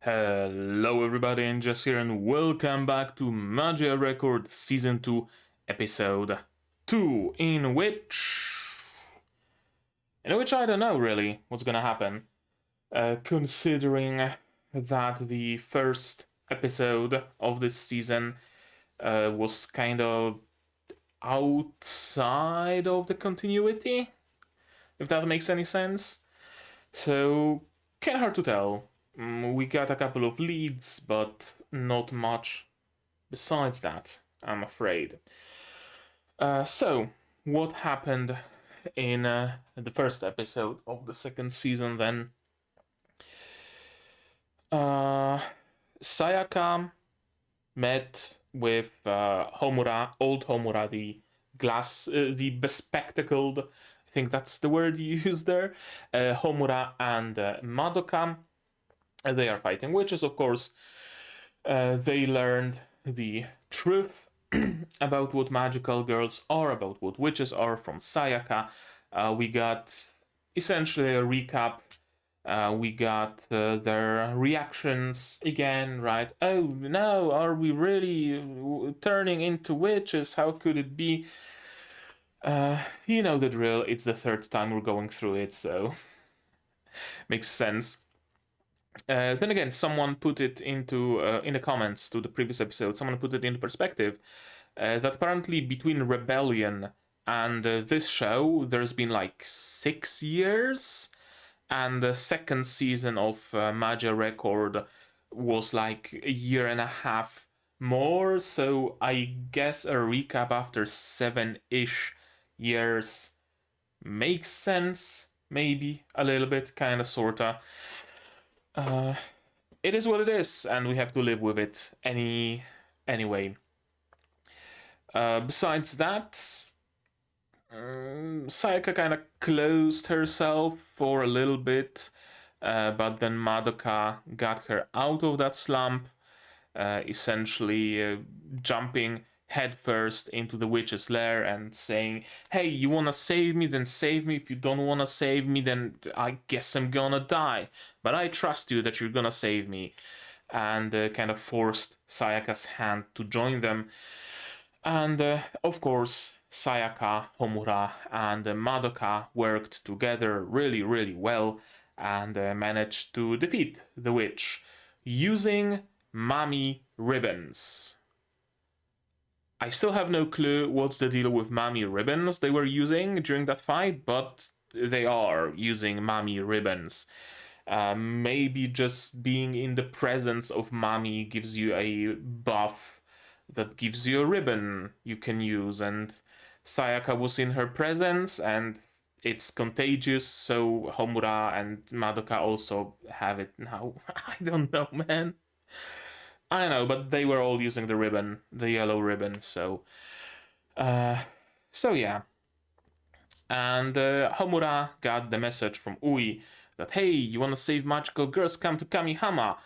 Hello everybody, and Jess here, and welcome back to Magia Record Season 2, Episode 2, in which I don't know really what's gonna happen, considering that the first episode of this season was kind of outside of the continuity, if that makes any sense. So, kinda hard to tell. We got a couple of leads, but not much besides that, I'm afraid. So, what happened in the first episode of the second season then? Sayaka met with Homura, old Homura, the bespectacled, I think that's the word you used there, Homura and Madoka. They are fighting witches, of course. They learned the truth about what magical girls are, about what witches are from Sayaka. We got essentially a recap. We got their reactions again, right? Oh no, are we really turning into witches? How could it be? You know the drill. It's the third time we're going through it, so makes sense. Then again, someone put it into in the comments to the previous episode. Someone put it into perspective that apparently between Rebellion and this show, there's been like 6 years, and the second season of Magia Record was like a year and a half more. So I guess a recap after 7-ish years makes sense, maybe a little bit, kind of, sorta. It is what it is, and we have to live with it anyway. Besides that, Sayaka kind of closed herself for a little bit, but then Madoka got her out of that slump, essentially jumping headfirst into the witch's lair and saying, hey, you wanna save me, then save me. If you don't wanna save me, then I guess I'm gonna die. But I trust you that you're gonna save me. And kind of forced Sayaka's hand to join them. And of course, Sayaka, Homura, and Madoka worked together really, really well and managed to defeat the witch using Mami ribbons. I still have no clue what's the deal with Mami ribbons they were using during that fight, but they are using Mami ribbons. Maybe just being in the presence of Mami gives you a buff that gives you a ribbon you can use, and Sayaka was in her presence and it's contagious, so Homura and Madoka also have it now. I don't know, man. I don't know, but they were all using the ribbon, the yellow ribbon, so... so yeah. And Homura got the message from Ui that, hey, you wanna save magical girls, come to Kamihama.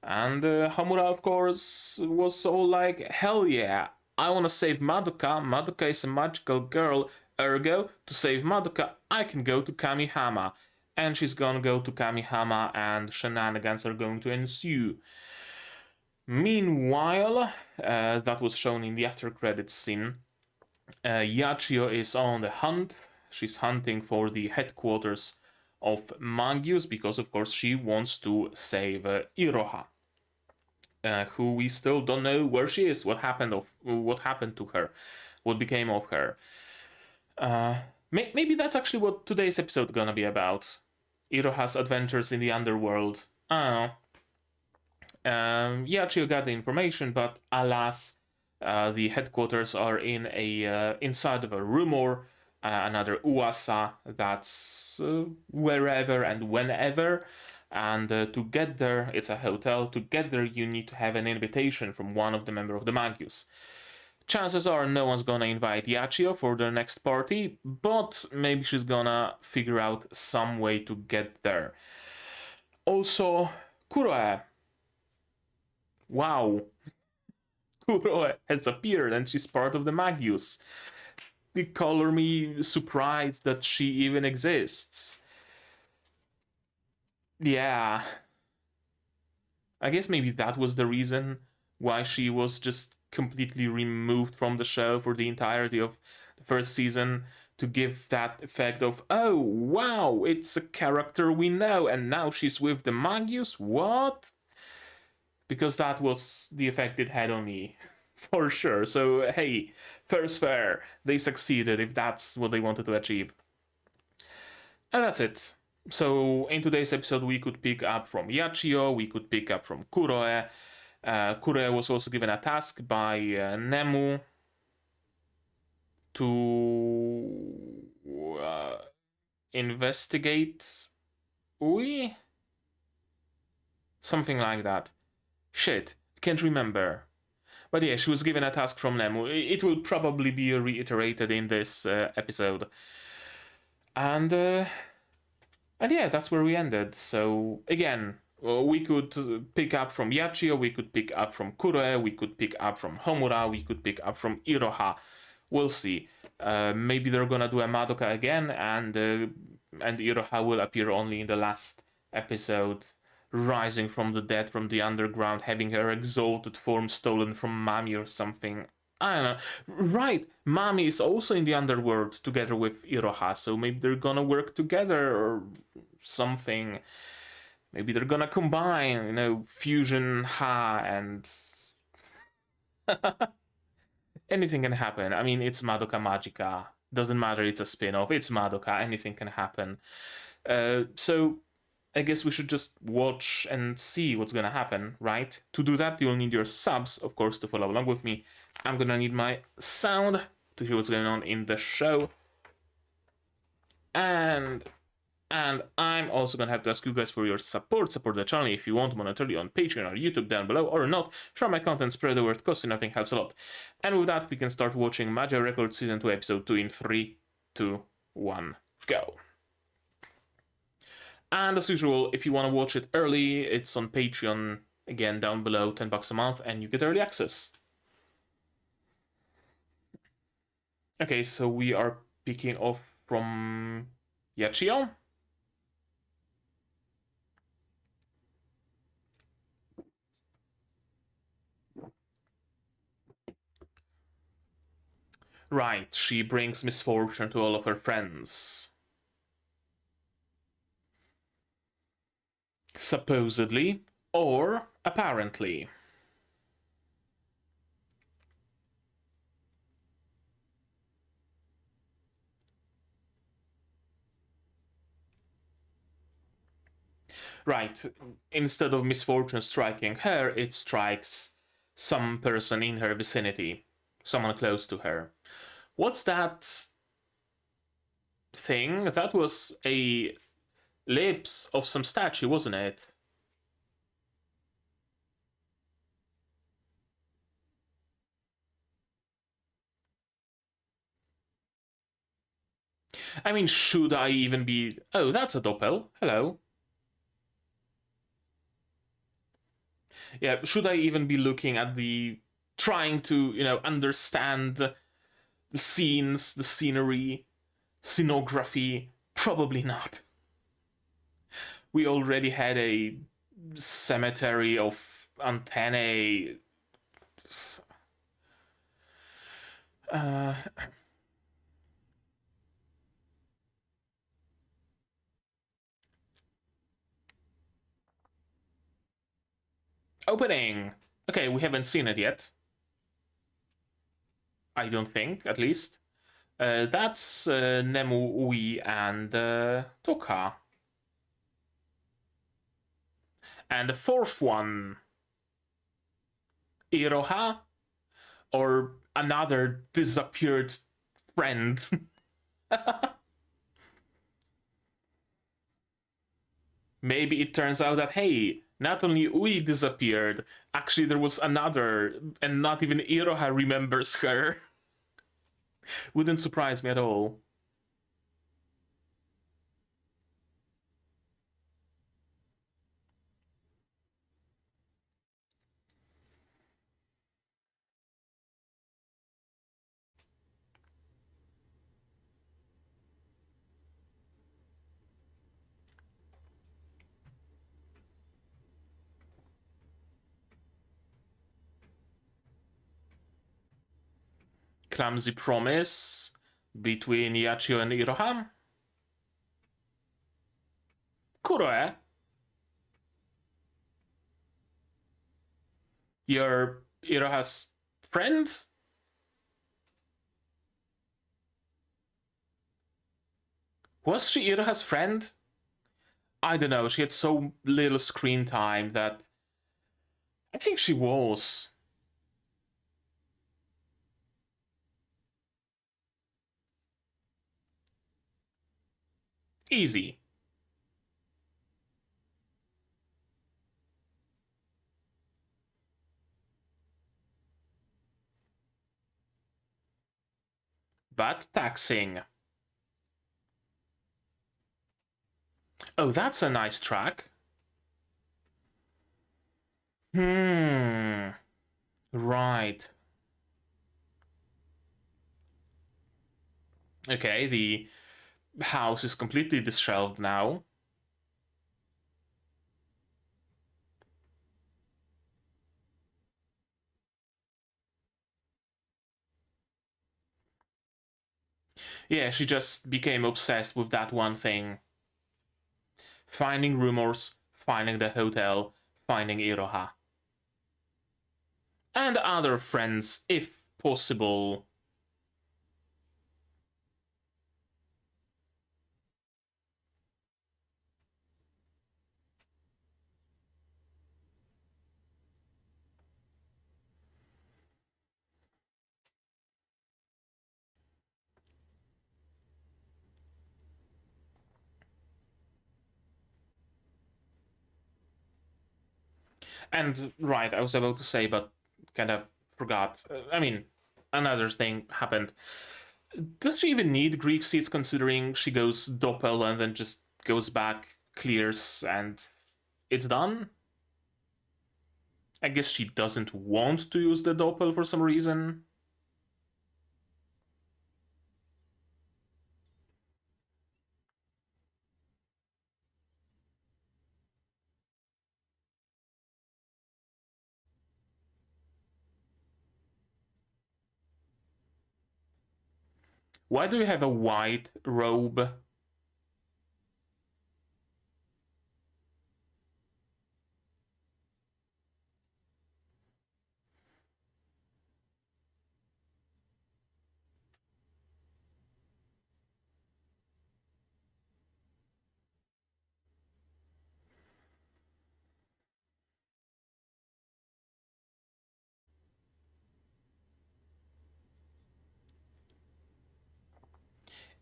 And Homura, of course, was all like, hell yeah, I wanna save Madoka. Madoka is a magical girl, ergo, to save Madoka, I can go to Kamihama. And she's gonna go to Kamihama, and shenanigans are going to ensue. Meanwhile, that was shown in the after credits scene, Yachiyo is on the hunt. She's hunting for the headquarters of Magius because, of course, she wants to save Iroha, who we still don't know where she is. What happened to her? What became of her? Maybe that's actually what today's episode gonna be about. Iroha's adventures in the underworld. I don't know. Yachiyo got the information, but alas, the headquarters are in inside of a rumor, another uasa that's wherever and whenever. And to get there, it's a hotel. To get there, you need to have an invitation from one of the members of the Magius. Chances are no one's gonna invite Yachiyo for their next party, but maybe she's gonna figure out some way to get there. Also, Kuroe. Wow. Kuroe has appeared and she's part of the Magius. The color me surprised that she even exists. Yeah. I guess maybe that was the reason why she was just completely removed from the show for the entirety of the first season, to give that effect of, oh wow, it's a character we know and now she's with the Magius? What? Because that was the effect it had on me. For sure. So hey, fair's fair. They succeeded if that's what they wanted to achieve. And that's it. So in today's episode, we could pick up from Yachiyo, we could pick up from Kuroe. Kuroe was also given a task by Nemu to investigate Ui? Something like that. Shit, can't remember. But yeah, she was given a task from Nemu. It will probably be reiterated in this episode. And yeah, that's where we ended. So again, we could pick up from Yachiyo, we could pick up from Kuroe, we could pick up from Homura, we could pick up from Iroha. We'll see. Maybe they're gonna do a Madoka again, and Iroha will appear only in the last episode, rising from the dead from the underground, having her exalted form stolen from Mami or something. I don't know. Right, Mami is also in the underworld together with Iroha, so maybe they're gonna work together or something. Maybe they're gonna combine, fusion Ha and anything can happen. I mean, it's Madoka Magica. Doesn't matter, it's a spin-off. It's Madoka. Anything can happen. So I guess we should just watch and see what's gonna happen, right? To do that, you'll need your subs, of course, to follow along with me. I'm gonna need my sound to hear what's going on in the show. And I'm also gonna have to ask you guys for your support. Support the channel if you want monetarily on Patreon or YouTube down below, or not. Share my content, spread the word, costs you nothing, helps a lot. And with that, we can start watching Magia Record Season 2, Episode 2 in 3, 2, 1, go. And as usual, if you want to watch it early, it's on Patreon, again, down below, $10 a month, and you get early access. Okay, so we are picking off from Yachiyo. Right, she brings misfortune to all of her friends. Supposedly, or apparently. Right, instead of misfortune striking her, it strikes some person in her vicinity, someone close to her. What's that thing? That was a lips of some statue, wasn't it? I mean, should I even be... Oh, that's a doppel. Hello. Yeah, should I even be looking at the... trying to, understand the scenes, the scenery, scenography? Probably not. We already had a cemetery of antennae. Opening! Okay, we haven't seen it yet. I don't think, at least. That's Nemu, Ui, and Toka. And the fourth one, Iroha, or another disappeared friend. Maybe it turns out that, hey, not only Ui disappeared, actually there was another, and not even Iroha remembers her. Wouldn't surprise me at all. clumsy promise between Yachiyo and Iroha. Kuroe, your Iroha's friend? Was she Iroha's friend? I don't know, she had so little screen time that I think she was. Easy. But taxing. Oh, that's a nice track. Right. Okay, the house is completely disheveled now. Yeah, she just became obsessed with that one thing. Finding rumors, finding the hotel, finding Iroha. And other friends, if possible. And right, I was about to say, but kind of forgot. I mean, another thing happened. Does she even need grief seeds considering she goes doppel and then just goes back, clears, and it's done? I guess she doesn't want to use the doppel for some reason. Why do you have a white robe?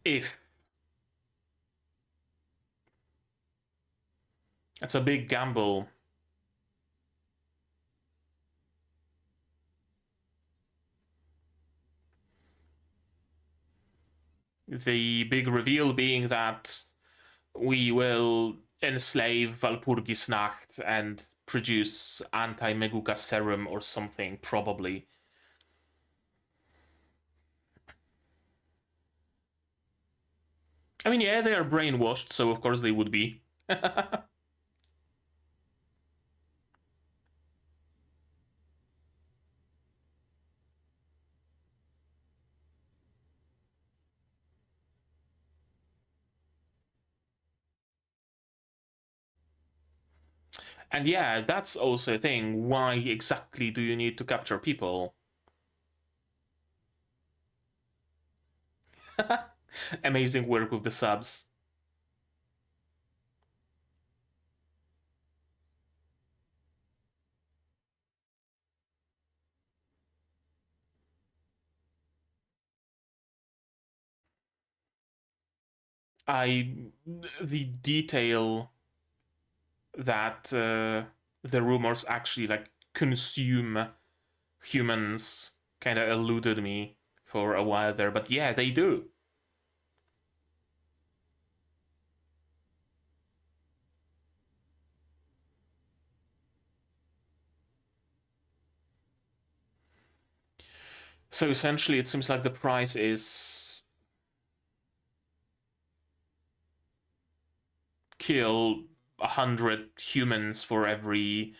If. That's a big gamble. The big reveal being that we will enslave Walpurgisnacht and produce anti-Meguka serum or something, probably. I mean, yeah, they are brainwashed, so of course they would be. And yeah, that's also a thing. Why exactly do you need to capture people? Amazing work with the subs. I the detail that the rumors actually like consume humans kind of eluded me for a while there, but yeah, they do. So essentially, it seems like the price is kill 100 humans for every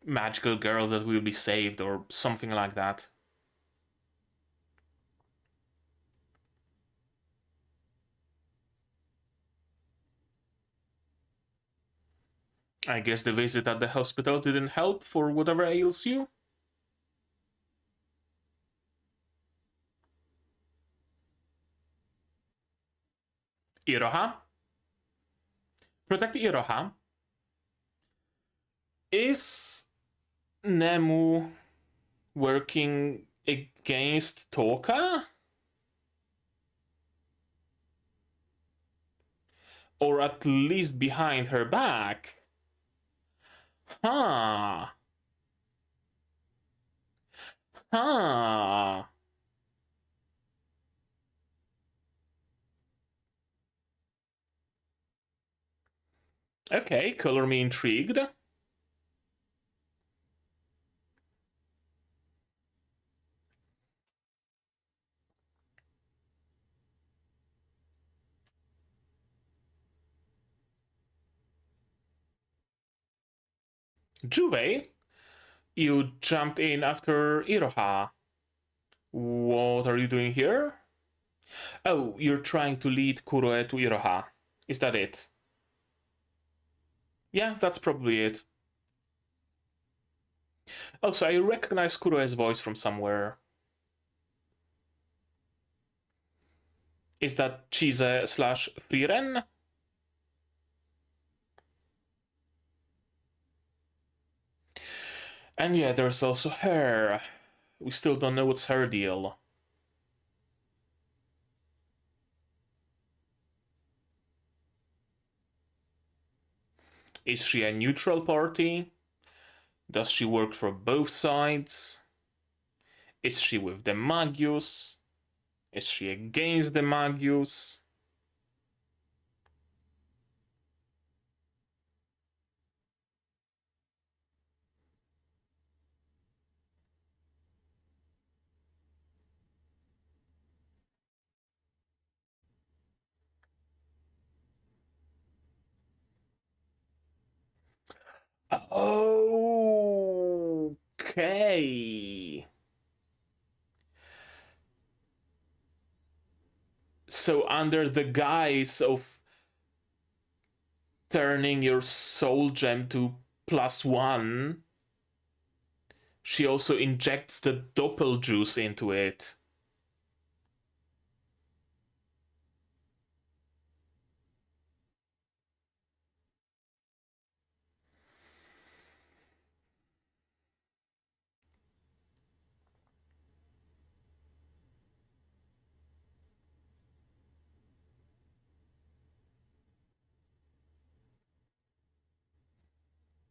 magical girl that will be saved, or something like that. I guess the visit at the hospital didn't help for whatever ails you. Iroha? Protect Iroha. Is Nemu working against Toka? Or at least behind her back? Huh. Huh. Okay, color me intrigued. Juve, you jumped in after Iroha. What are you doing here? Oh, you're trying to lead Kuroe to Iroha. Is that it? Yeah, that's probably it. Also, I recognize Kuroe's voice from somewhere. Is that Chise slash Frieren? And yeah, there's also her. We still don't know what's her deal. Is she a neutral party? Does she work for both sides? Is she with the Magius? Is she against the Magius? Okay. So, under the guise of turning your soul gem to +1, she also injects the doppel juice into it.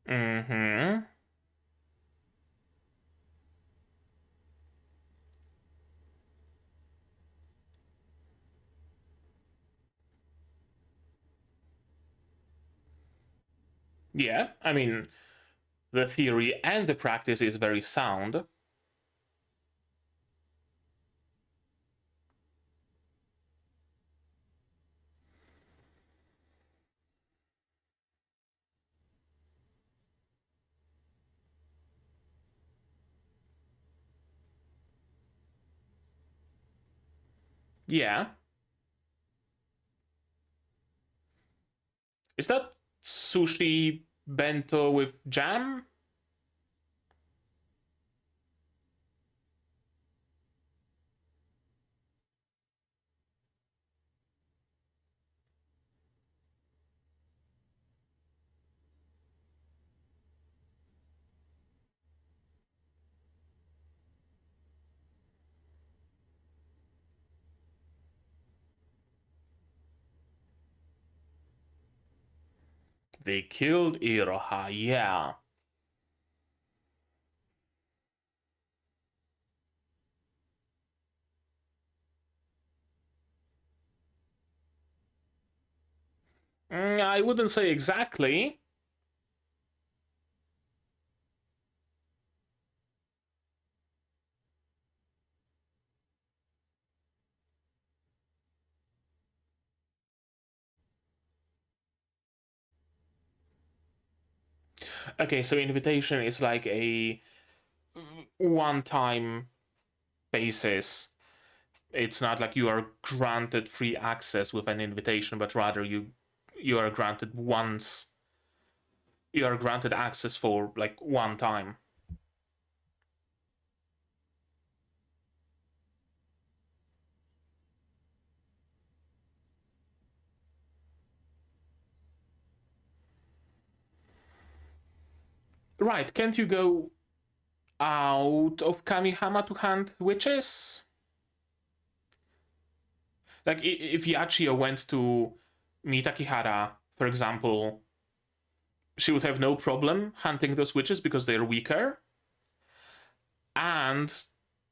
Mm-hmm. Yeah, I mean, the theory and the practice is very sound. Yeah. Is that sushi bento with jam? They killed Iroha, yeah. I wouldn't say exactly. Okay, so invitation is like a one-time basis. It's not like you are granted free access with an invitation, but rather you are granted once You are granted access for like one time. Right, can't you go out of Kamihama to hunt witches? Like, if Yachiyo went to Mitakihara, for example, she would have no problem hunting those witches because they're weaker, and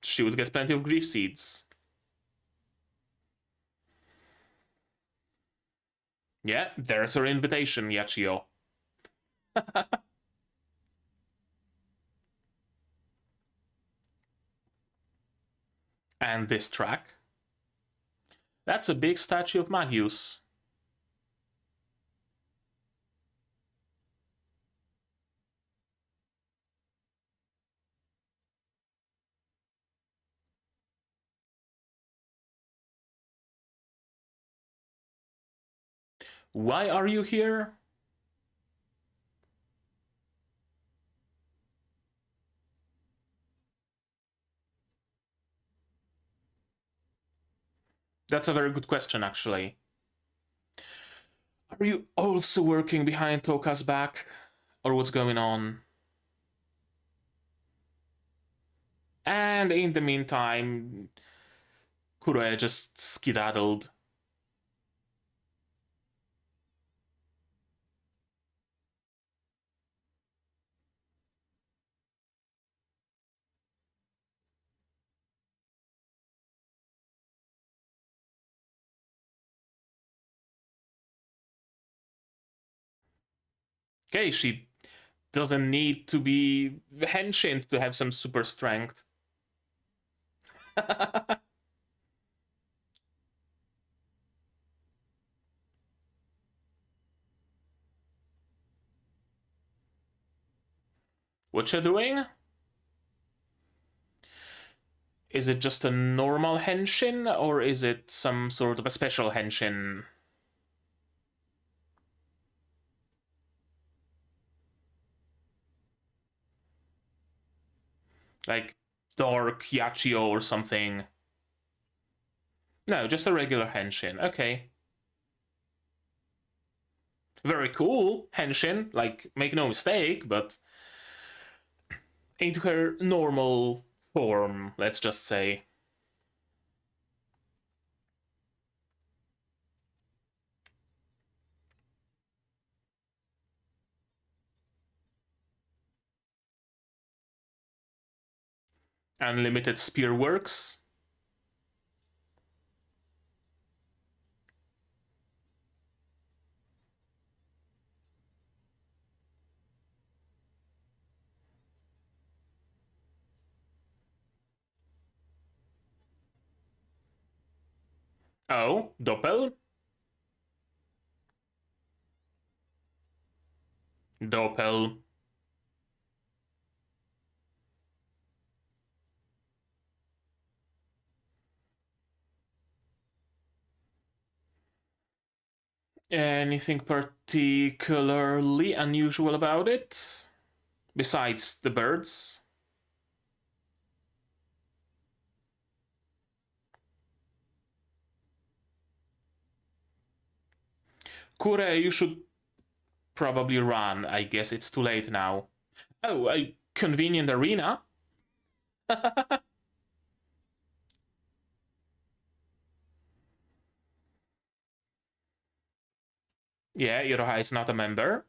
she would get plenty of grief seeds. Yeah, there's her invitation, Yachiyo. And this track. That's a big statue of Magius. Why are you here? That's a very good question, actually. Are you also working behind Toka's back? Or what's going on? And in the meantime, Kuroe just skedaddled. Okay, she doesn't need to be henshin to have some super strength. What you doing? Is it just a normal henshin, or is it some sort of a special henshin? Like Dark Yachiyo or something? No, just a regular henshin. Okay. Very cool henshin, like, make no mistake, but into her normal form, let's just say. Unlimited spear works. Oh, Doppel? Doppel. Anything particularly unusual about it? Besides the birds? Kuroe, you should probably run. I guess it's too late now. Oh, a convenient arena? Yeah, Iroha is not a member.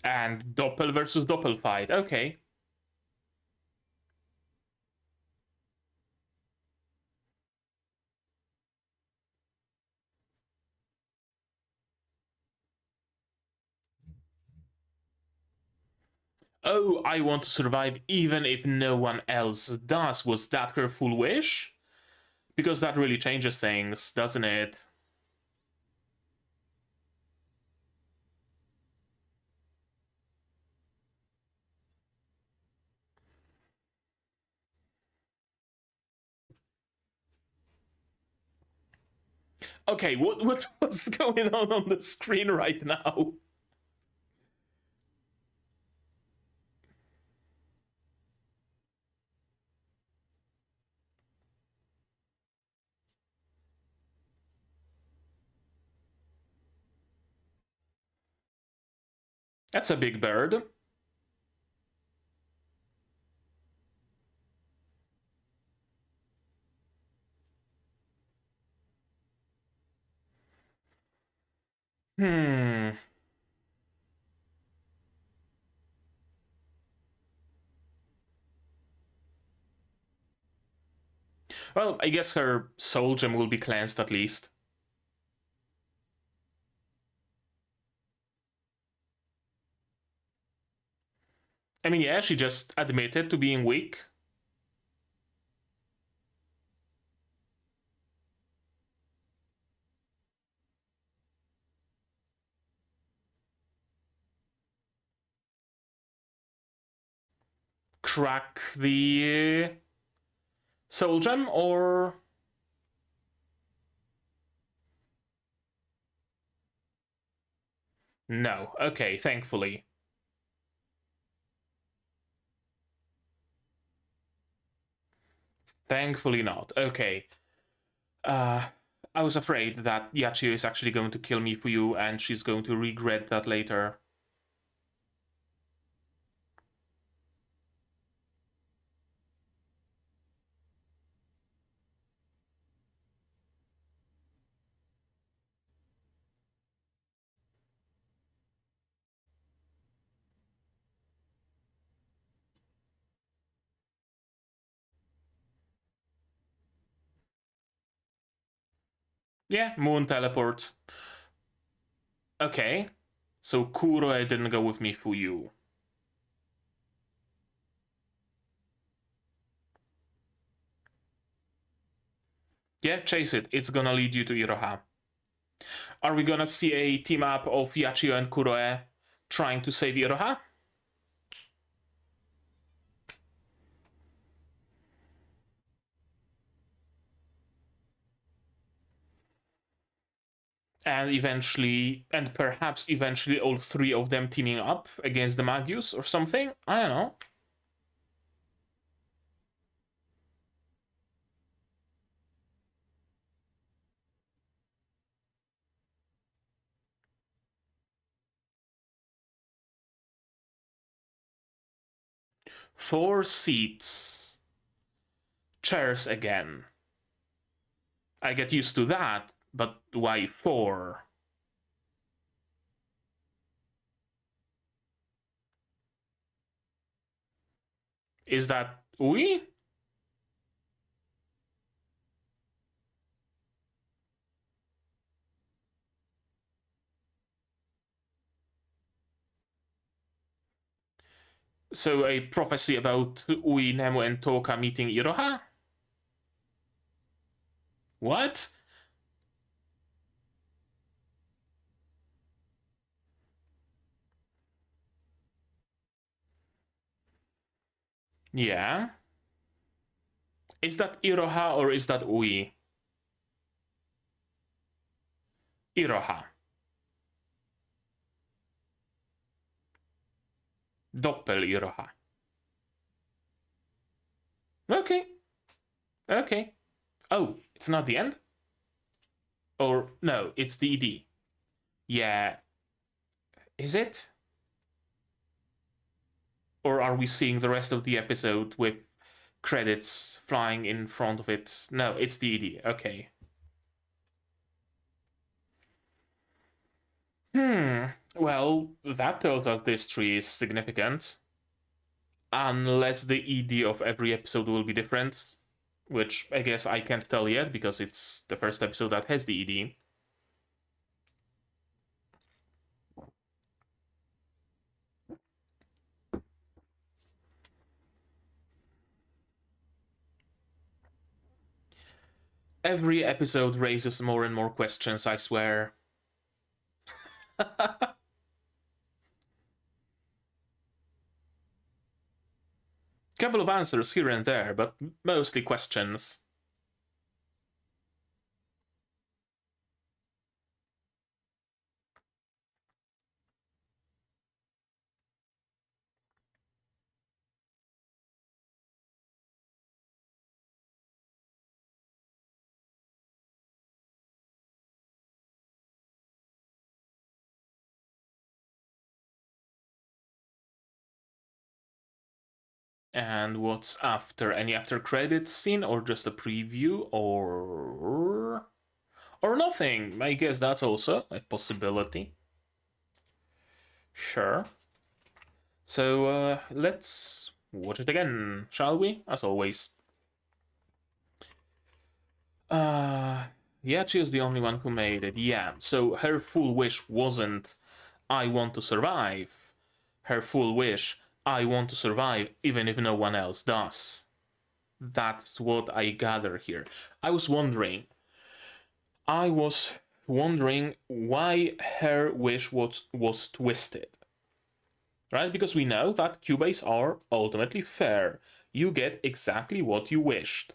And Doppel versus Doppel fight. Okay. Oh, I want to survive even if no one else does. Was that her full wish? Because that really changes things, doesn't it? Okay, what's going on the screen right now? That's a big bird. Hmm. Well, I guess her soul gem will be cleansed at least. I mean, yeah, she just admitted to being weak. Crack the soul gem, or no? Okay, thankfully. Thankfully not. Okay. Uh, I was afraid that Yachiyo is actually going to kill me for you, and she's going to regret that later. Yeah, moon teleport. Okay. So Kuroe didn't go with me for you. Yeah, chase it. It's gonna lead you to Iroha. Are we gonna see a team up of Yachiyo and Kuroe trying to save Iroha? And eventually, and perhaps eventually, all three of them teaming up against the Magius or something? I don't know. Four seats. Chairs again. I get used to that, but why four? Is that Ui? So a prophecy about Ui, Nemo, and Toka meeting Iroha? What? Yeah. Is that Iroha or is that Ui? Iroha. Doppel Iroha. Okay. Okay. Oh, it's not the end? Or no, it's the ED. Yeah. Is it? Or are we seeing the rest of the episode with credits flying in front of it? No, it's the ED. Okay. Well, that tells us this tree is significant. Unless the ED of every episode will be different, which I guess I can't tell yet because it's the first episode that has the ED. Every episode raises more and more questions, I swear. Couple of answers here and there, but mostly questions. And what's after? Any after credits scene or just a preview or nothing? I guess that's also a possibility. Sure. So let's watch it again, shall we? As always. Yachiyo's the only one who made it. Yeah. So her full wish wasn't I want to survive. Her full wish, I want to survive even if no one else does. That's what I gather here. I was wondering why her wish was twisted. Right? Because we know that Kyuubeys are ultimately fair. You get exactly what you wished.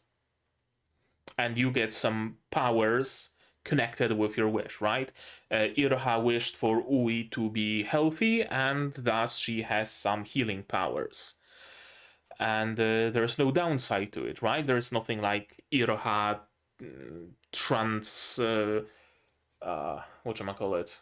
And you get some powers connected with your wish, right? Iroha wished for Ui to be healthy, and thus she has some healing powers. And there's no downside to it, right? There's nothing like Iroha whatchamacallit?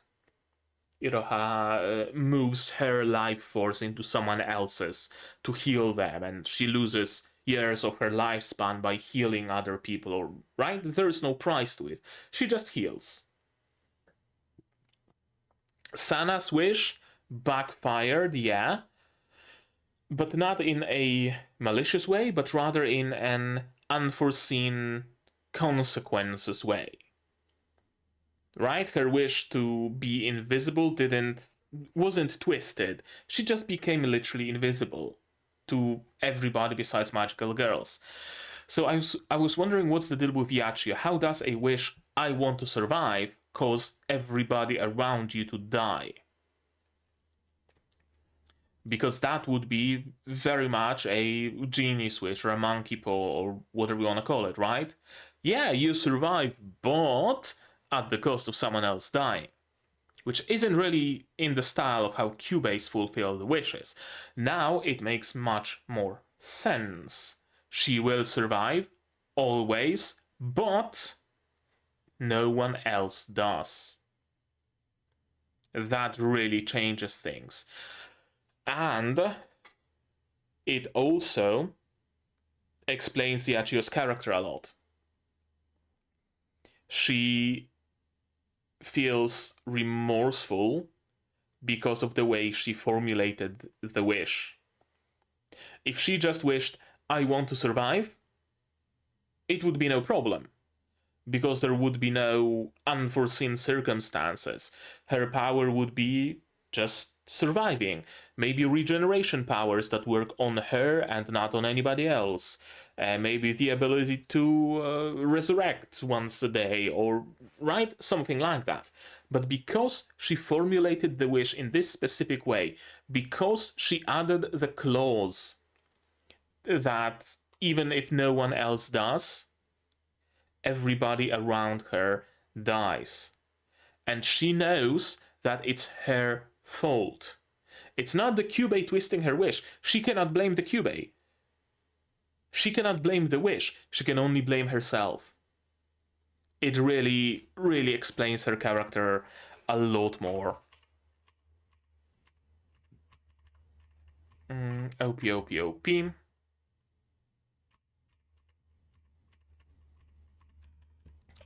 Iroha moves her life force into someone else's to heal them, and she loses years of her lifespan by healing other people, right? There is no price to it. She just heals. Sana's wish backfired, yeah, but not in a malicious way, but rather in an unforeseen consequences way. Right? Her wish to be invisible wasn't twisted. She just became literally invisible to everybody besides magical girls. So I was wondering what's the deal with Yachiyo? How does a wish I want to survive cause everybody around you to die? Because that would be very much a genie wish or a monkey paw or whatever you want to call it, right? Yeah, you survive, but at the cost of someone else dying. Which isn't really in the style of how Kyuubeys fulfill the wishes. Now it makes much more sense. She will survive, always, but no one else does. That really changes things. And it also explains Yachiyo's character a lot. She feels remorseful because of the way she formulated the wish. If she just wished, I want to survive, it would be no problem. Because there would be no unforeseen circumstances. Her power would be just surviving. Maybe regeneration powers that work on her and not on anybody else. Maybe the ability to resurrect once a day, or right? Something like that. But because she formulated the wish in this specific way, because she added the clause that even if no one else does, everybody around her dies. And she knows that it's her fault. It's not the Kyuubey twisting her wish. She cannot blame the Kyuubey. She cannot blame the wish. She can only blame herself. It really, really explains her character a lot more. OP.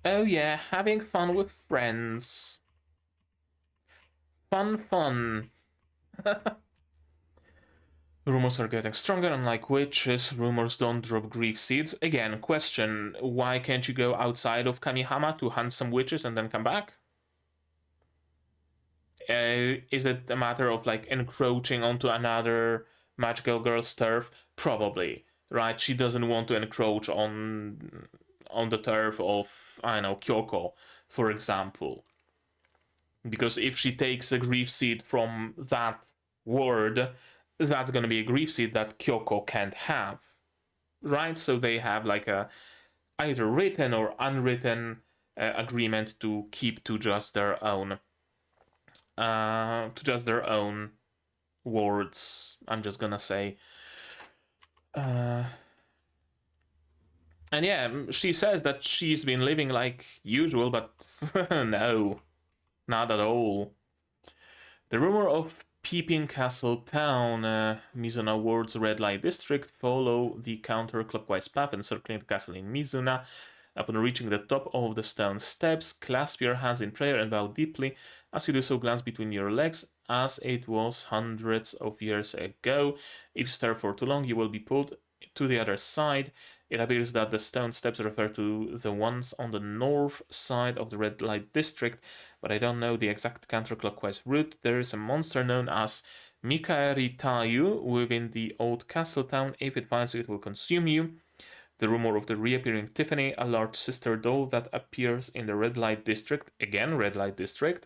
Oh yeah, having fun with friends. Fun. Rumors are getting stronger, unlike witches, rumors don't drop grief seeds. Again, question, why can't you go outside of Kamihama to hunt some witches and then come back? Is it a matter of like encroaching onto another magical girl's turf? Probably, right? She doesn't want to encroach on the turf of, I don't know, Kyoko, for example. Because if she takes a grief seed from that word, that's going to be a grief seed that Kyoko can't have, right? So they have like a either written or unwritten agreement to keep to just their own words. I'm just gonna say. And yeah, she says that she's been living like usual, but no, not at all. The rumor of Peeping Castle Town, Mizuna Ward's red light district. Follow the counterclockwise path encircling the castle in Mizuna. Upon reaching the top of the stone steps, clasp your hands in prayer and bow deeply. As you do so, glance between your legs, as it was hundreds of years ago. If you stare for too long, you will be pulled to the other side. It appears that the stone steps refer to the ones on the north side of the red light district, but I don't know the exact counterclockwise route. There is a monster known as Mikaeri Tayu within the old castle town. If it finds you, it will consume you. The rumor of the reappearing Tiffany, a large sister doll that appears in the red light district, again red light district.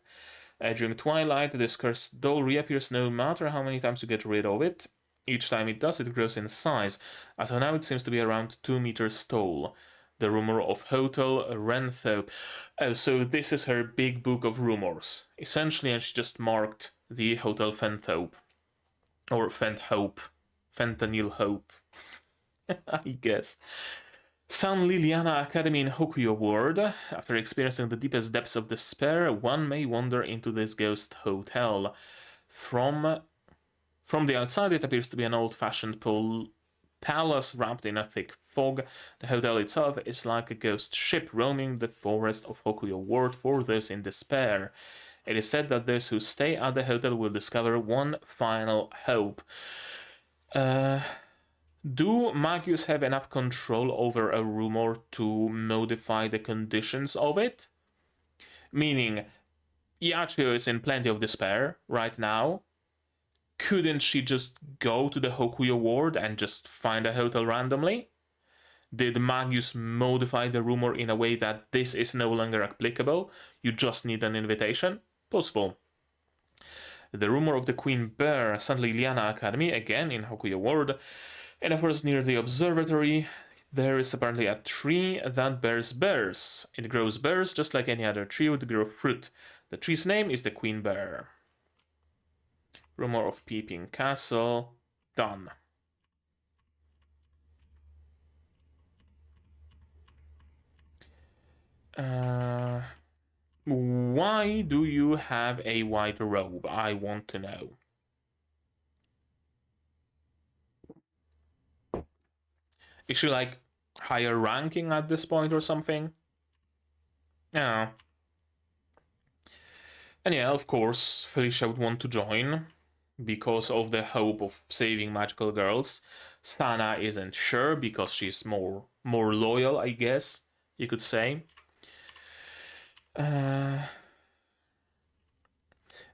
During twilight, this cursed doll reappears no matter how many times you get rid of it. Each time it does, it grows in size. As of now, it seems to be around 2 meters tall. The rumor of Hotel Renthope. Oh, so this is her big book of rumors. Essentially, and she just marked the Hotel Fenthope. Or Fenthope. Fentanyl Hope. I guess. San Liliana Academy in Hokuyo Ward. After experiencing the deepest depths of despair, one may wander into this ghost hotel. From the outside, it appears to be an old-fashioned palace wrapped in a thick fog. The hotel itself is like a ghost ship roaming the forest of Hokuyo Ward for those in despair. It is said that those who stay at the hotel will discover one final hope. Do Magius have enough control over a rumor to modify the conditions of it? Meaning, Yachiyo is in plenty of despair right now. Couldn't she just go to the Hokuyo ward and just find a hotel randomly? Did Magius modify the rumor in a way that this is no longer applicable? You just need an invitation? Possible. The rumor of the Queen Bear, San Liliana Academy, again in Hokuyo ward. In a forest near the observatory, there is apparently a tree that bears bears. It grows bears just like any other tree would grow fruit. The tree's name is the Queen Bear. Rumor of Peeping Castle. Done. Why do you have a white robe? I want to know. Is she like higher ranking at this point or something? Yeah. And yeah, of course, Felicia would want to join because of the hope of saving magical girls. Sana isn't sure because she's more loyal, I guess you could say. There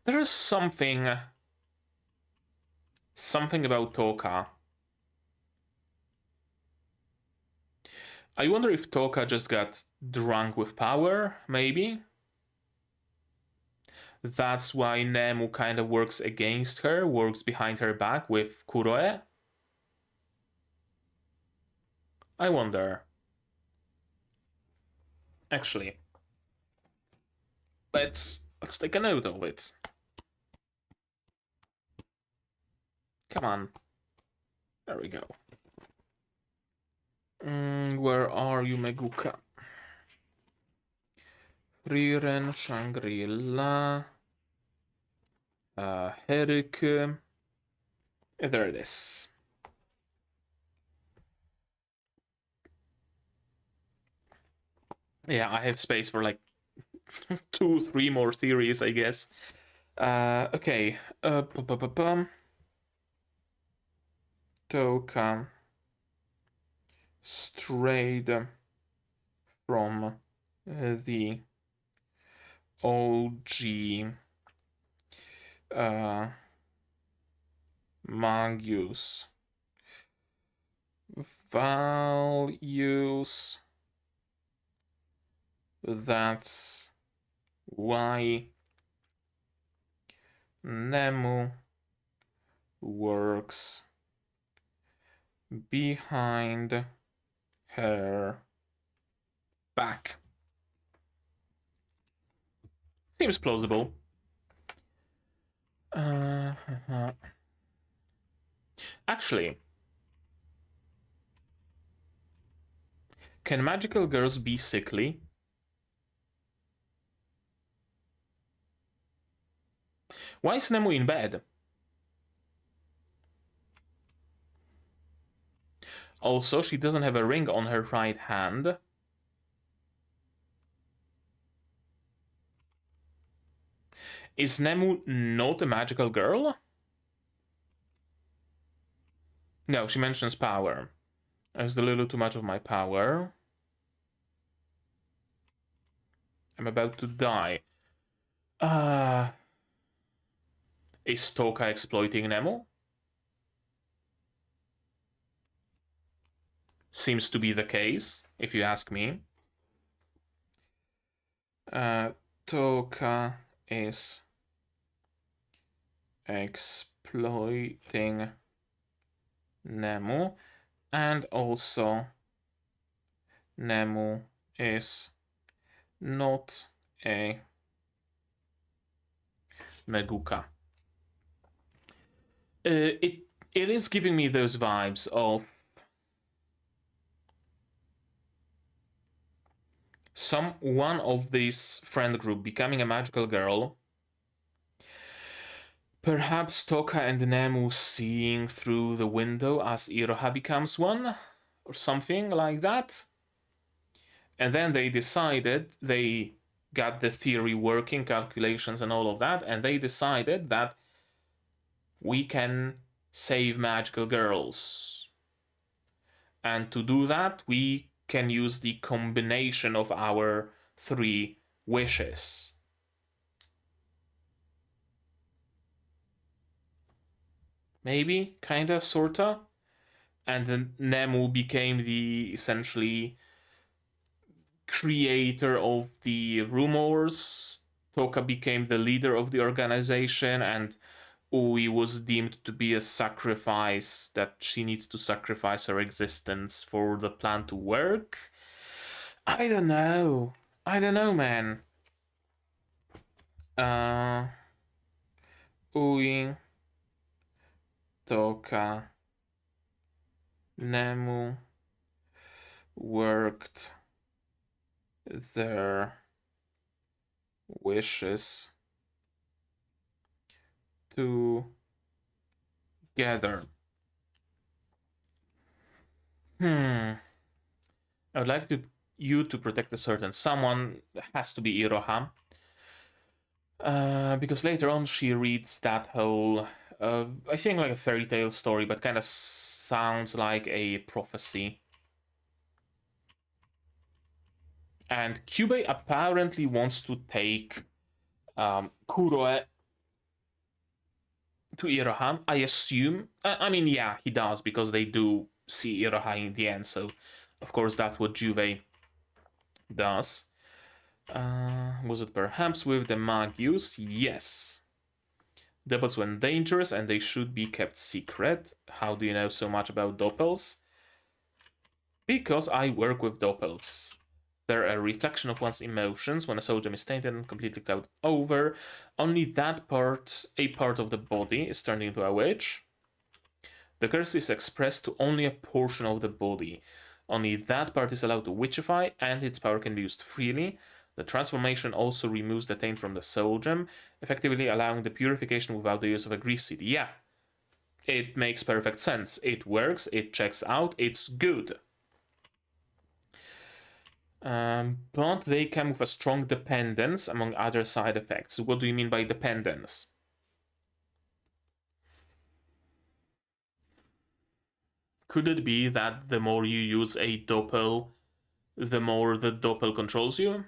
is something about Toka. I wonder if Toka just got drunk with power, maybe? That's why Nemu kind of works against her, works behind her back with Kuroe? I wonder. Actually, let's take a note of it. Come on. There we go. Where are you, Meguka? Frieren, Shangri-La, Heriku. There it is. Yeah, I have space for like 2-3 more theories, I guess. Okay. Toka strayed from the OG Magius values. That's why Nemu works behind her back. Seems plausible. Actually, can magical girls be sickly? Why is Nemu in bed? Also, she doesn't have a ring on her right hand. Is Nemu not a magical girl? No, she mentions power. There's a little too much of my power. I'm about to die. Is Toka exploiting Nemu? Seems to be the case, if you ask me. Toka is exploiting Nemu, and also Nemu is not a Madoka. It is giving me those vibes of one of this friend group becoming a magical girl. Perhaps Toka and Nemu seeing through the window as Iroha becomes one, or something like that. And then they decided, they got the theory working, calculations and all of that, and they decided that we can save magical girls. And to do that, we can use the combination of our 3 wishes. Maybe, kinda, sorta. And then Nemu became the essentially creator of the rumors. Toka became the leader of the organization, and Ui was deemed to be a sacrifice, that she needs to sacrifice her existence for the plan to work. I don't know. I don't know, man. Ui, Toka, Nemu worked their wishes together. I would like you to protect a certain someone. Has to be Iroha. Because later on she reads that whole, I think like a fairy tale story, but kind of sounds like a prophecy. And Kyuubey apparently wants to take Kuroe to Iroha, I assume. I mean, yeah, he does, because they do see Iroha in the end, so of course that's what Juve does. Was it perhaps with the Magius? Yes. Doppels were dangerous and they should be kept secret. How do you know so much about Doppels? Because I work with Doppels. They're a reflection of one's emotions. When a soldier is tainted and completely clouded over, only that part, a part of the body, is turned into a witch. The curse is expressed to only a portion of the body. Only that part is allowed to witchify, and its power can be used freely. The transformation also removes the taint from the soul gem, effectively allowing the purification without the use of a grief seed. Yeah, it makes perfect sense. It works, it checks out, it's good. But they come with a strong dependence among other side effects. What do you mean by dependence? Could it be that the more you use a doppel, the more the doppel controls you?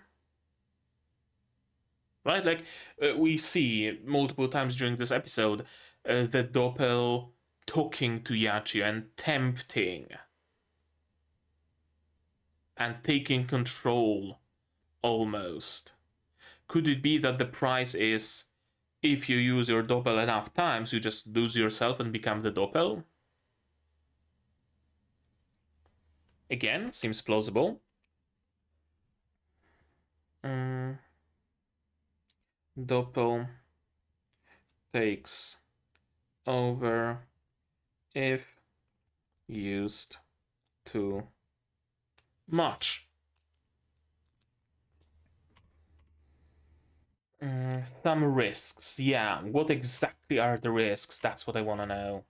Right? Like, we see multiple times during this episode the doppel talking to Yachiyo and tempting and taking control, almost. Could it be that the price is, if you use your doppel enough times, you just lose yourself and become the doppel? Again, seems plausible. Doppel takes over if used too much. Some risks, yeah. What exactly are the risks? That's what I want to know.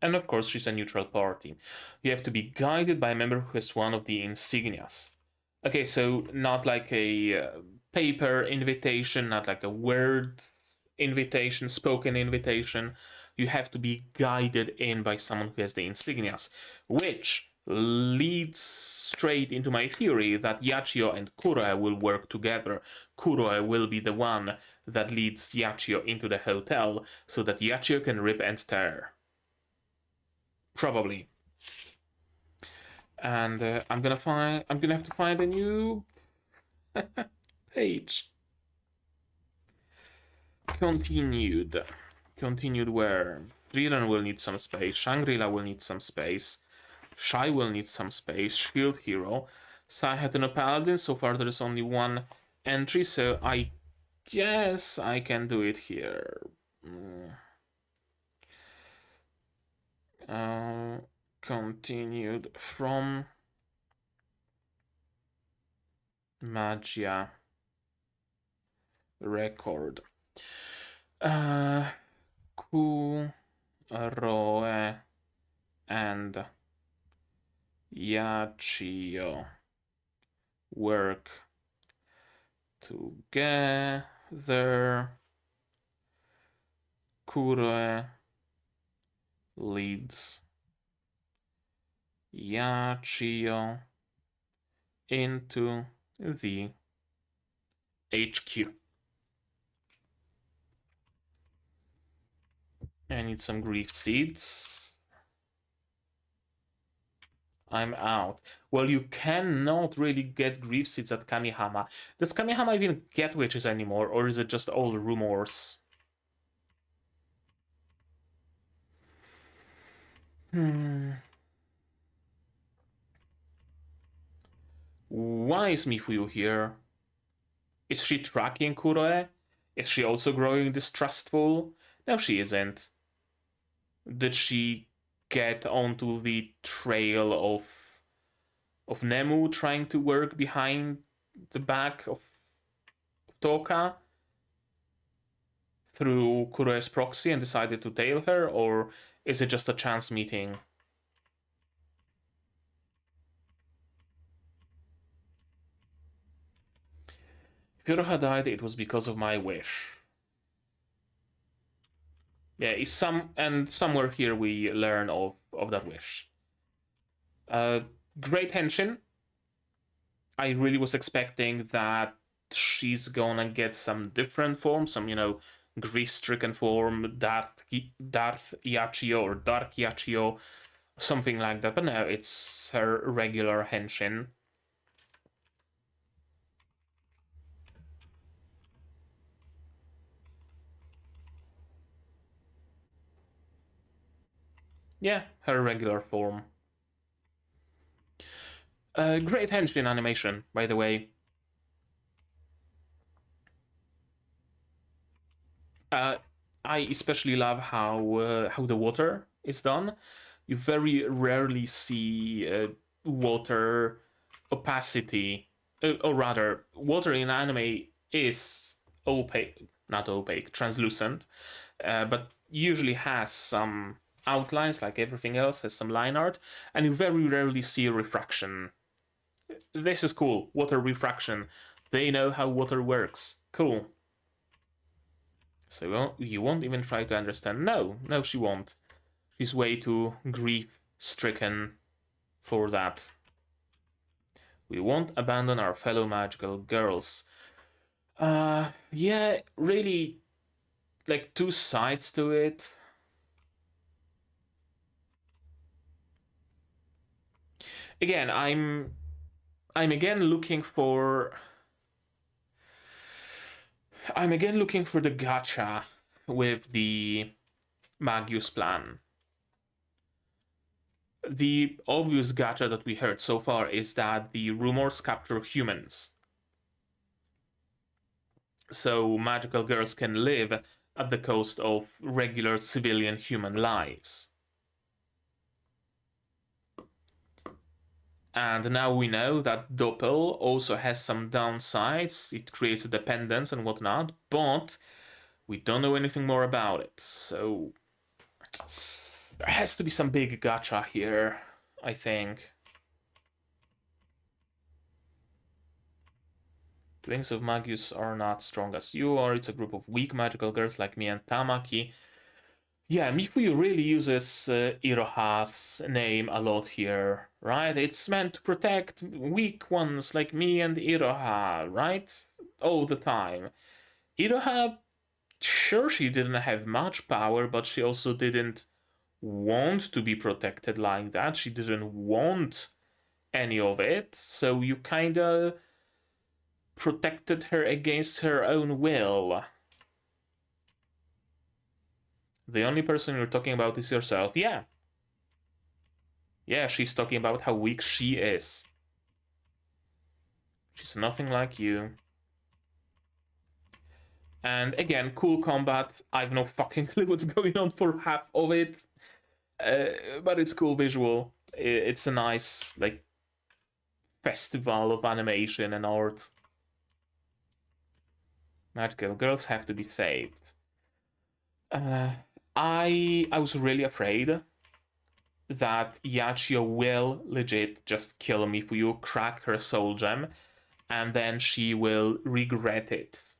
And of course, she's a neutral party. You have to be guided by a member who has one of the insignias. Okay, so not like a paper invitation, not like a word invitation, spoken invitation. You have to be guided in by someone who has the insignias, which leads straight into my theory that Yachiyo and Kuroe will work together. Kuroe will be the one that leads Yachiyo into the hotel so that Yachiyo can rip and tear. Probably. And I'm gonna have to find a new page. Continued. Continued where? Freelan will need some space. Shangri-La will need some space. Shai will need some space. Shield Hero. Saihat and Paladin. So far there is only one entry, so I guess I can do it here. Continued from Magia Record. Kuroe and Yachiyo work together. Kuroe leads Yachiyo into the HQ. I need some grief seeds. I'm out. Well, you cannot really get grief seeds at Kamihama. Does Kamihama even get witches anymore, or is it just all rumors? Why is Mifuyu here? Is she tracking Kuroe? Is she also growing distrustful? No, she isn't. Did she get onto the trail of Nemu trying to work behind the back of Toka through Kuroe's proxy and decided to tail her, or is it just a chance meeting? If Iroha died, it was because of my wish. Yeah, somewhere here we learn of that wish. Great Henshin. I really was expecting that she's gonna get some different form, some, grief-stricken form, Darth Yachiyo or Dark Yachiyo, something like that. But no, it's her regular Henshin. Yeah, her regular form. Great Henshin animation, by the way. I especially love how the water is done. You very rarely see water opacity, or rather, water in anime is opaque, not opaque, translucent, but usually has some outlines, like everything else, has some line art, and you very rarely see refraction. This is cool, water refraction. They know how water works. Cool. So you won't even try to understand. No, she won't. She's way too grief-stricken for that. We won't abandon our fellow magical girls. Yeah, really, like two sides to it. Again, I'm again looking for the gacha with the Magius plan. The obvious gacha that we heard so far is that the rumors capture humans. So magical girls can live at the cost of regular civilian human lives. And now we know that Doppel also has some downsides. It creates a dependence and whatnot, but we don't know anything more about it. So There has to be some big gacha here, I think. Wings of Magus are not strong as you are. It's a group of weak magical girls like me and Tamaki. Yeah, Mifuyu really uses Iroha's name a lot here, right? It's meant to protect weak ones like me and Iroha, right? All the time. Iroha, sure, she didn't have much power, but she also didn't want to be protected like that. She didn't want any of it, so you kinda protected her against her own will. The only person you're talking about is yourself. Yeah. Yeah, she's talking about how weak she is. She's nothing like you. And again, cool combat. I've no fucking clue what's going on for half of it. But it's cool visual. It's a nice, like, festival of animation and art. Magical girls have to be saved. I was really afraid that Yachiyo will legit just kill Mifuyu, crack her soul gem, and then she will regret it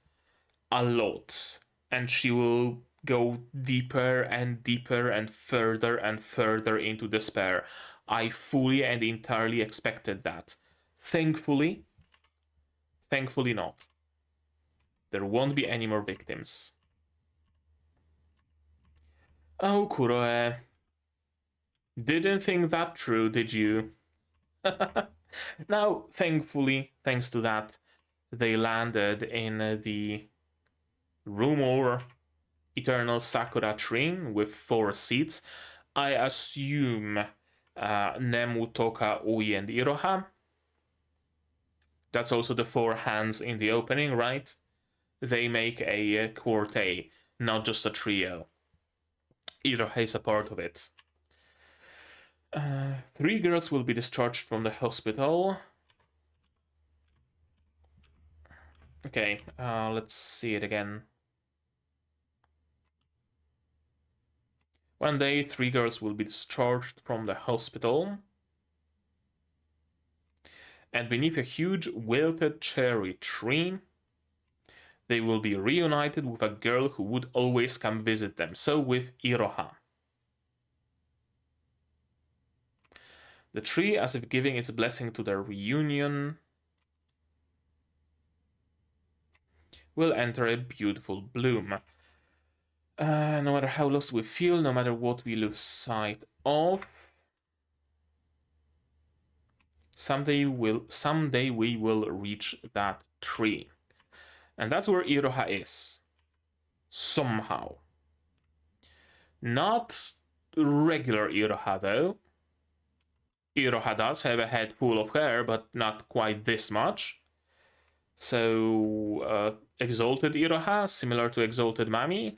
a lot. And she will go deeper and deeper and further into despair. I fully and entirely expected that. Thankfully not. There won't be any more victims. Oh, Kuroe. Didn't think that true, did you? Now, thankfully, thanks to that, they landed in the rumor Eternal Sakura tree with 4 seats. I assume Nemu, Toka, Ui, and Iroha. That's also the 4 hands in the opening, right? They make a quartet, not just a trio. Iroha is a part of it. 3 girls will be discharged from the hospital. Okay, let's see it again. One day, 3 girls will be discharged from the hospital. And beneath a huge wilted cherry tree, they will be reunited with a girl who would always come visit them. So with Iroha. The tree, as if giving its blessing to their reunion, will enter a beautiful bloom. No matter how lost we feel, no matter what we lose sight of, someday we will reach that tree. And that's where Iroha is. Somehow. Not regular Iroha, though. Iroha does have a head full of hair, but not quite this much. So, Exalted Iroha, similar to Exalted Mami?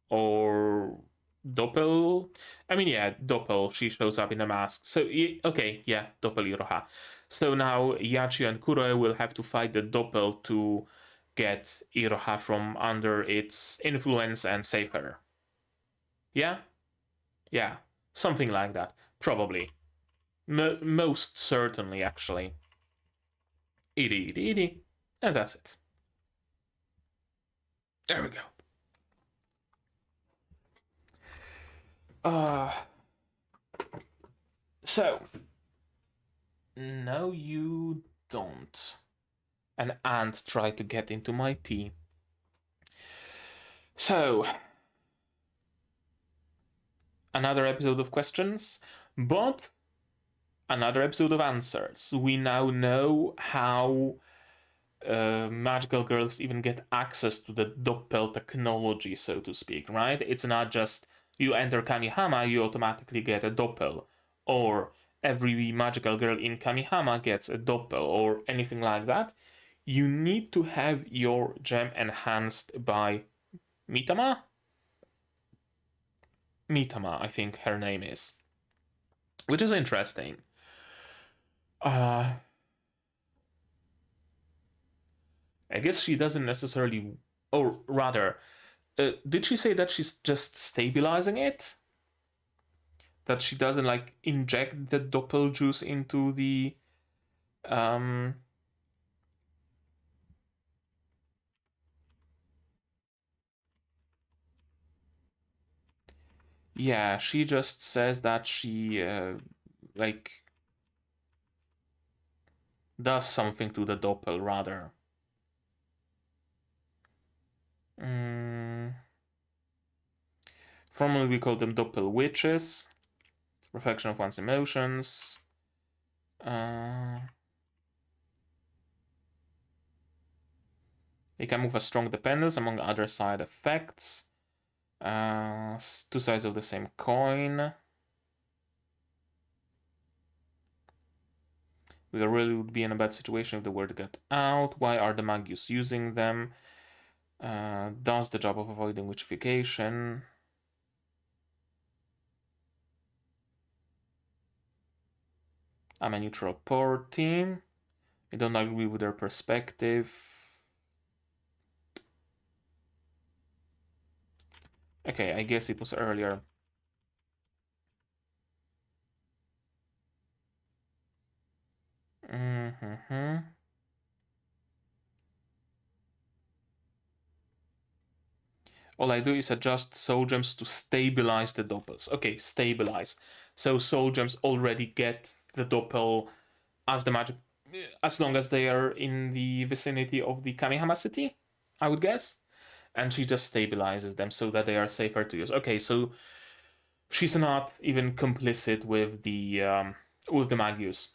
Or Doppel? I mean, yeah, Doppel, she shows up in a mask. So, okay, yeah, Doppel Iroha. So now Yachiyo and Kuroe will have to fight the Doppel to get Iroha from under its influence and save her. Yeah? Yeah, something like that. Probably. Most certainly, actually. Edie. And that's it. There we go. So. No, you don't. An ant tried to get into my tea. So. Another episode of questions, but another episode of answers. We now know how magical girls even get access to the Doppel technology, so to speak, right? It's not just you enter Kamihama, you automatically get a Doppel, or every magical girl in Kamihama gets a Doppel, or anything like that. You need to have your gem enhanced by Mitama? Mitama, I think her name is. Which is interesting. I guess she doesn't necessarily, or rather, Did she say that she's just stabilizing it? That she doesn't like inject the doppel juice into the yeah, she just says that she like does something to the doppel rather. Formerly we call them doppel witches, reflection of one's emotions. They can move a strong dependence among other side effects. Two sides of the same coin. We really would be in a bad situation if the word got out. Why are the Magius using them? Does the job of avoiding witchification. I'm a neutral party. I don't agree with their perspective. Okay, I guess it was earlier. All I do is adjust soul gems to stabilize the doppels. Okay, stabilize. So soul gems already get the doppel as the magic, as long as they are in the vicinity of the Kamihama City, I would guess. And she just stabilizes them so that they are safer to use. Okay, so she's not even complicit with the Magius.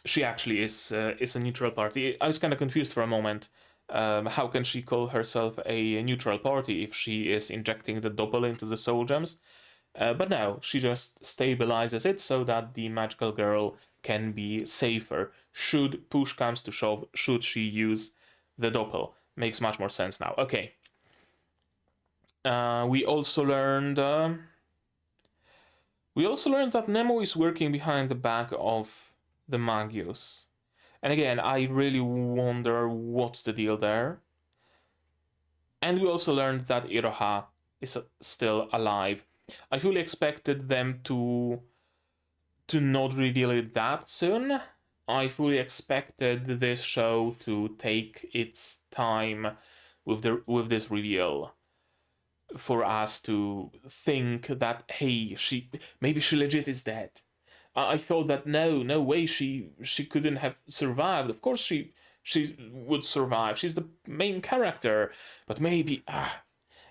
She actually is a neutral party. I was kind of confused for a moment. How can she call herself a neutral party if she is injecting the double into the soul gems? But no, she just stabilizes it so that the magical girl can be safer. Should push comes to shove, should she use the doppel? Makes much more sense now. Okay. We also learned that Nemo is working behind the back of the Magius. And again, I really wonder what's the deal there. And we also learned that Iroha is still alive. I fully expected them to not reveal it that soon. I fully expected this show to take its time with this reveal, for us to think that, hey, maybe she legit is dead. I thought that no way, she couldn't have survived. Of course she would survive. She's the main character, but maybe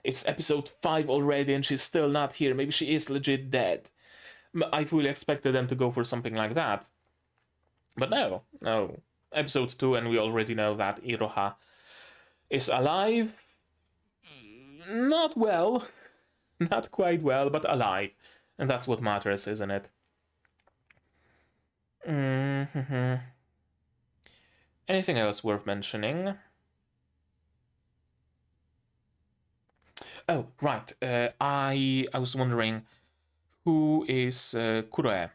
it's episode 5 already and she's still not here. Maybe she is legit dead. I fully expected them to go for something like that, but no. Episode 2, and we already know that Iroha is alive. Not well, not quite well, but alive, and that's what matters, isn't it? Anything else worth mentioning? Oh, right. I was wondering who is Kuroe,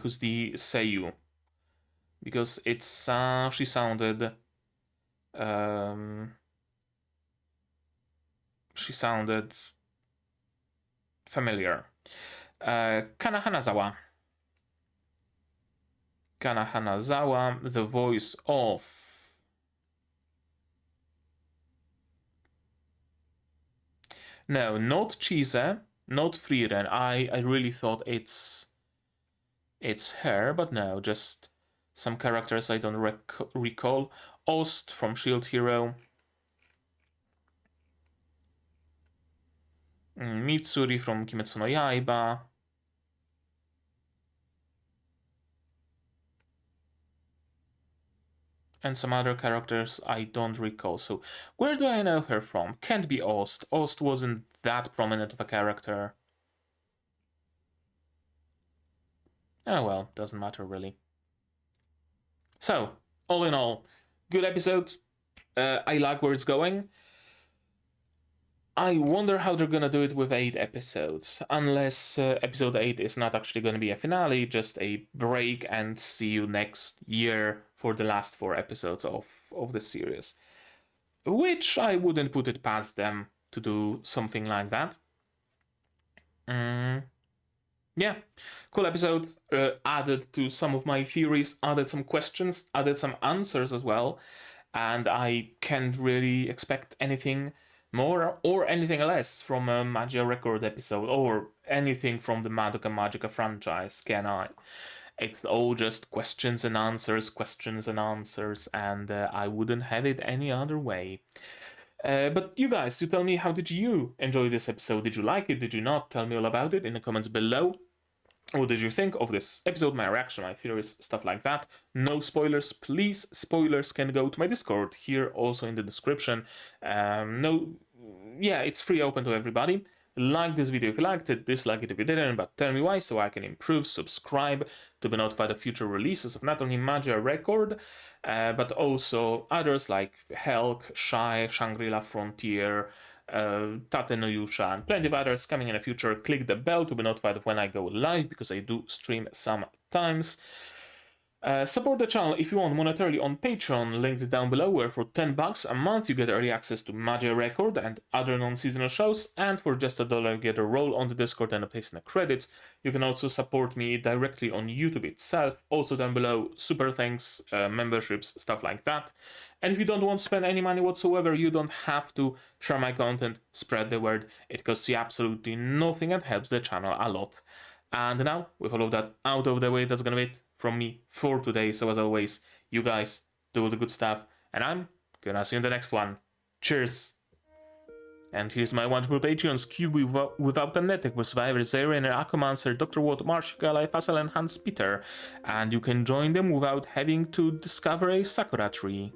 who's the Seiyu, because it's she sounded familiar. Kana Hanazawa, the voice of no, not Chise, not Frieren. I really thought it's her, but no, just some characters I don't recall. Ost from Shield Hero. Mitsuri from Kimetsu no Yaiba. And some other characters I don't recall. So where do I know her from? Can't be Ost. Ost wasn't that prominent of a character. Oh well, doesn't matter really. So, all in all, good episode. I like where it's going. I wonder how they're gonna do it with 8 episodes, unless episode 8 is not actually gonna be a finale, just a break, and see you next year for the last 4 episodes of the series. which I wouldn't put it past them to do something like that. Yeah, cool episode. Added to some of my theories, added some questions, added some answers as well, and I can't really expect anything more or anything less from a Magia Record episode or anything from the Madoka Magica franchise, can I? It's all just questions and answers, and I wouldn't have it any other way. But you guys, you tell me, how did you enjoy this episode? Did you like it? Did you not? Tell me all about it in the comments below. What did you think of this episode, my reaction, my theories, stuff like that? No spoilers, please. Spoilers can go to my Discord, here also in the description. It's free, open to everybody. Like this video if you liked it, dislike it if you didn't, but tell me why so I can improve. Subscribe to be notified of future releases of not only Magia Record, but also others like Helk, Shy, Shangri-La Frontier, Tate no Yusha, and plenty of others coming in the future. Click the bell to be notified of when I go live, because I do stream sometimes. Support the channel if you want monetarily on Patreon, linked down below, where for $10 a month you get early access to Magia Record and other non-seasonal shows, and for just $1 you get a role on the Discord and a place in the credits. You can also support me directly on YouTube itself, also down below, super thanks, memberships, stuff like that. And if you don't want to spend any money whatsoever, you don't have to share my content, spread the word. It costs you absolutely nothing and helps the channel a lot. And now, with all of that out of the way, that's gonna be it from me for today. So as always, you guys do the good stuff, and I'm gonna see you in the next one. Cheers! And here's my wonderful Patreons: Kyuubey without the Netic, with Survivor, Zarian, Akumancer, Dr. Watt, Marshika, Life and Hans Peter. And you can join them without having to discover a Sakura tree.